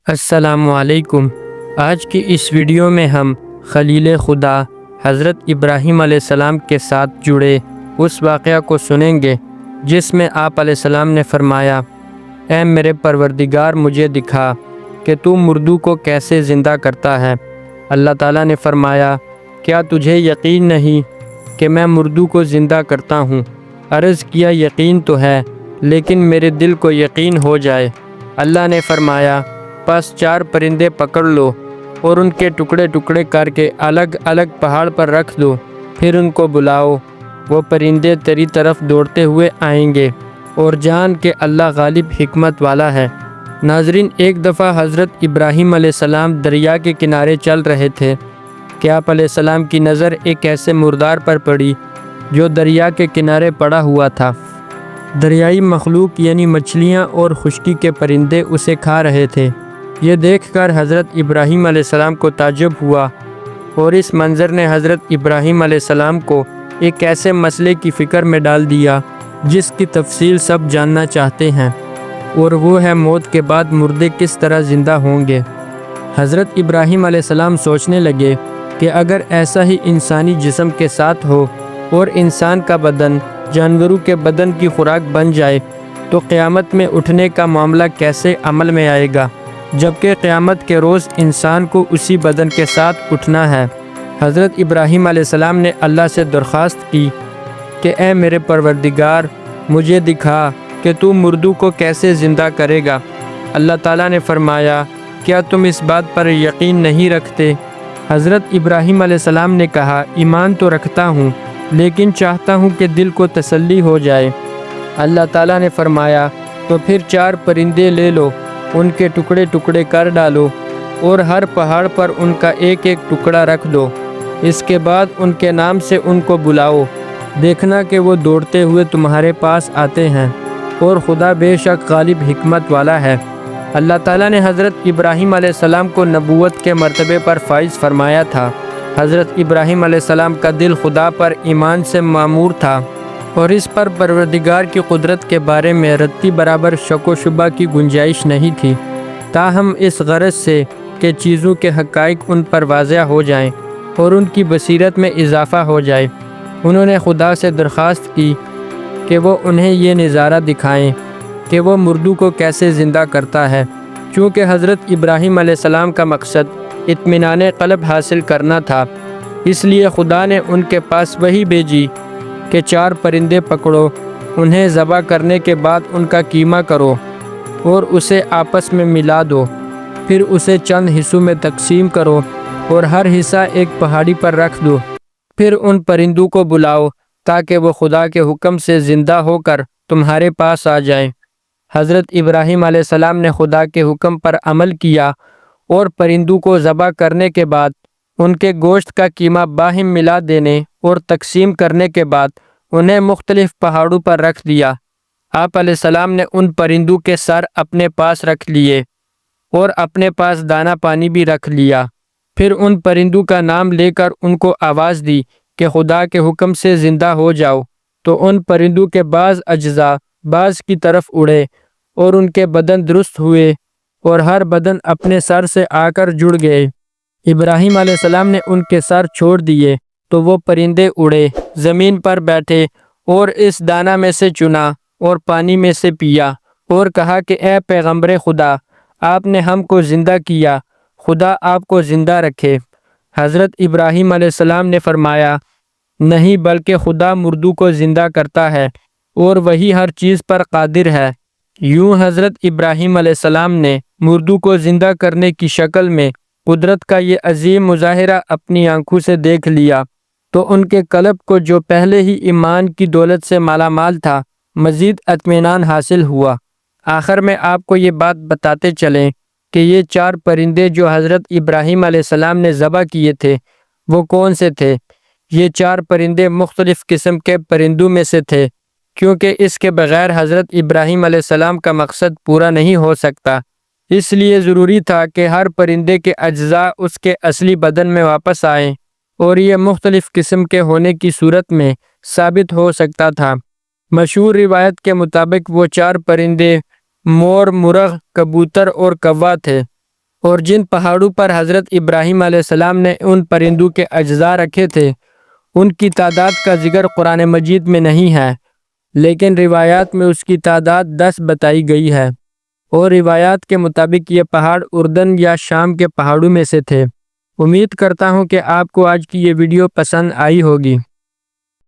السلام علیکم۔ آج کی اس ویڈیو میں ہم خلیل خدا حضرت ابراہیم علیہ السلام کے ساتھ جڑے اس واقعہ کو سنیں گے جس میں آپ علیہ السلام نے فرمایا، اے میرے پروردگار مجھے دکھا کہ تو مردوں کو کیسے زندہ کرتا ہے۔ اللہ تعالیٰ نے فرمایا، کیا تجھے یقین نہیں کہ میں مردوں کو زندہ کرتا ہوں؟ عرض کیا، یقین تو ہے لیکن میرے دل کو یقین ہو جائے۔ اللہ نے فرمایا، پس 4 پرندے پکڑ لو اور ان کے ٹکڑے ٹکڑے کر کے الگ الگ پہاڑ پر رکھ دو، پھر ان کو بلاؤ، وہ پرندے تیری طرف دوڑتے ہوئے آئیں گے، اور جان کہ اللہ غالب حکمت والا ہے۔ ناظرین، ایک دفعہ حضرت ابراہیم علیہ السلام دریا کے کنارے چل رہے تھے کہ آپ علیہ السلام کی نظر ایک ایسے مردار پر پڑی جو دریا کے کنارے پڑا ہوا تھا۔ دریائی مخلوق یعنی مچھلیاں اور خشکی کے پرندے اسے کھا رہے تھے۔ یہ دیکھ کر حضرت ابراہیم علیہ السلام کو تعجب ہوا، اور اس منظر نے حضرت ابراہیم علیہ السلام کو ایک ایسے مسئلے کی فکر میں ڈال دیا جس کی تفصیل سب جاننا چاہتے ہیں، اور وہ ہے موت کے بعد مردے کس طرح زندہ ہوں گے۔ حضرت ابراہیم علیہ السلام سوچنے لگے کہ اگر ایسا ہی انسانی جسم کے ساتھ ہو اور انسان کا بدن جانوروں کے بدن کی خوراک بن جائے تو قیامت میں اٹھنے کا معاملہ کیسے عمل میں آئے گا، جبکہ قیامت کے روز انسان کو اسی بدن کے ساتھ اٹھنا ہے۔ حضرت ابراہیم علیہ السلام نے اللہ سے درخواست کی کہ اے میرے پروردگار مجھے دکھا کہ تو مردوں کو کیسے زندہ کرے گا۔ اللہ تعالیٰ نے فرمایا، کیا تم اس بات پر یقین نہیں رکھتے؟ حضرت ابراہیم علیہ السلام نے کہا، ایمان تو رکھتا ہوں لیکن چاہتا ہوں کہ دل کو تسلی ہو جائے۔ اللہ تعالیٰ نے فرمایا، تو پھر 4 پرندے لے لو، ان کے ٹکڑے ٹکڑے کر ڈالو اور ہر پہاڑ پر ان کا ایک ایک ٹکڑا رکھ دو، اس کے بعد ان کے نام سے ان کو بلاؤ، دیکھنا کہ وہ دوڑتے ہوئے تمہارے پاس آتے ہیں، اور خدا بے شک غالب حکمت والا ہے۔ اللہ تعالیٰ نے حضرت ابراہیم علیہ السلام کو نبوت کے مرتبے پر فائز فرمایا تھا۔ حضرت ابراہیم علیہ السلام کا دل خدا پر ایمان سے معمور تھا، اور اس پر پروردگار کی قدرت کے بارے میں رتی برابر شک و شبہ کی گنجائش نہیں تھی، تاہم اس غرض سے کہ چیزوں کے حقائق ان پر واضح ہو جائیں اور ان کی بصیرت میں اضافہ ہو جائے، انہوں نے خدا سے درخواست کی کہ وہ انہیں یہ نظارہ دکھائیں کہ وہ مردوں کو کیسے زندہ کرتا ہے۔ چونکہ حضرت ابراہیم علیہ السلام کا مقصد اطمینان قلب حاصل کرنا تھا، اس لیے خدا نے ان کے پاس وحی بھیجی کہ 4 پرندے پکڑو، انہیں ذبح کرنے کے بعد ان کا قیمہ کرو اور اسے آپس میں ملا دو، پھر اسے چند حصوں میں تقسیم کرو اور ہر حصہ ایک پہاڑی پر رکھ دو، پھر ان پرندوں کو بلاؤ تاکہ وہ خدا کے حکم سے زندہ ہو کر تمہارے پاس آ جائیں۔ حضرت ابراہیم علیہ السلام نے خدا کے حکم پر عمل کیا اور پرندوں کو ذبح کرنے کے بعد ان کے گوشت کا قیمہ باہم ملا دینے اور تقسیم کرنے کے بعد انہیں مختلف پہاڑوں پر رکھ دیا۔ آپ علیہ السلام نے ان پرندوں کے سر اپنے پاس رکھ لیے اور اپنے پاس دانہ پانی بھی رکھ لیا، پھر ان پرندوں کا نام لے کر ان کو آواز دی کہ خدا کے حکم سے زندہ ہو جاؤ، تو ان پرندوں کے بعض اجزاء بعض کی طرف اڑے اور ان کے بدن درست ہوئے اور ہر بدن اپنے سر سے آ کر جڑ گئے۔ ابراہیم علیہ السلام نے ان کے سر چھوڑ دیے تو وہ پرندے اڑے، زمین پر بیٹھے اور اس دانہ میں سے چنا اور پانی میں سے پیا، اور کہا کہ اے پیغمبر خدا، آپ نے ہم کو زندہ کیا، خدا آپ کو زندہ رکھے۔ حضرت ابراہیم علیہ السلام نے فرمایا، نہیں بلکہ خدا مردوں کو زندہ کرتا ہے اور وہی ہر چیز پر قادر ہے۔ یوں حضرت ابراہیم علیہ السلام نے مردوں کو زندہ کرنے کی شکل میں قدرت کا یہ عظیم مظاہرہ اپنی آنکھوں سے دیکھ لیا، تو ان کے قلب کو جو پہلے ہی ایمان کی دولت سے مالا مال تھا مزید اطمینان حاصل ہوا۔ آخر میں آپ کو یہ بات بتاتے چلیں کہ یہ 4 پرندے جو حضرت ابراہیم علیہ السلام نے ذبح کیے تھے وہ کون سے تھے؟ یہ 4 پرندے مختلف قسم کے پرندوں میں سے تھے، کیونکہ اس کے بغیر حضرت ابراہیم علیہ السلام کا مقصد پورا نہیں ہو سکتا، اس لیے ضروری تھا کہ ہر پرندے کے اجزاء اس کے اصلی بدن میں واپس آئیں، اور یہ مختلف قسم کے ہونے کی صورت میں ثابت ہو سکتا تھا۔ مشہور روایت کے مطابق وہ 4 پرندے مور، مرغ، کبوتر اور کوا تھے۔ اور جن پہاڑوں پر حضرت ابراہیم علیہ السلام نے ان پرندوں کے اجزاء رکھے تھے ان کی تعداد کا ذکر قرآن مجید میں نہیں ہے، لیکن روایات میں اس کی تعداد 10 بتائی گئی ہے، اور روایات کے مطابق یہ پہاڑ اردن یا شام کے پہاڑوں میں سے تھے۔ امید کرتا ہوں کہ آپ کو آج کی یہ ویڈیو پسند آئی ہوگی۔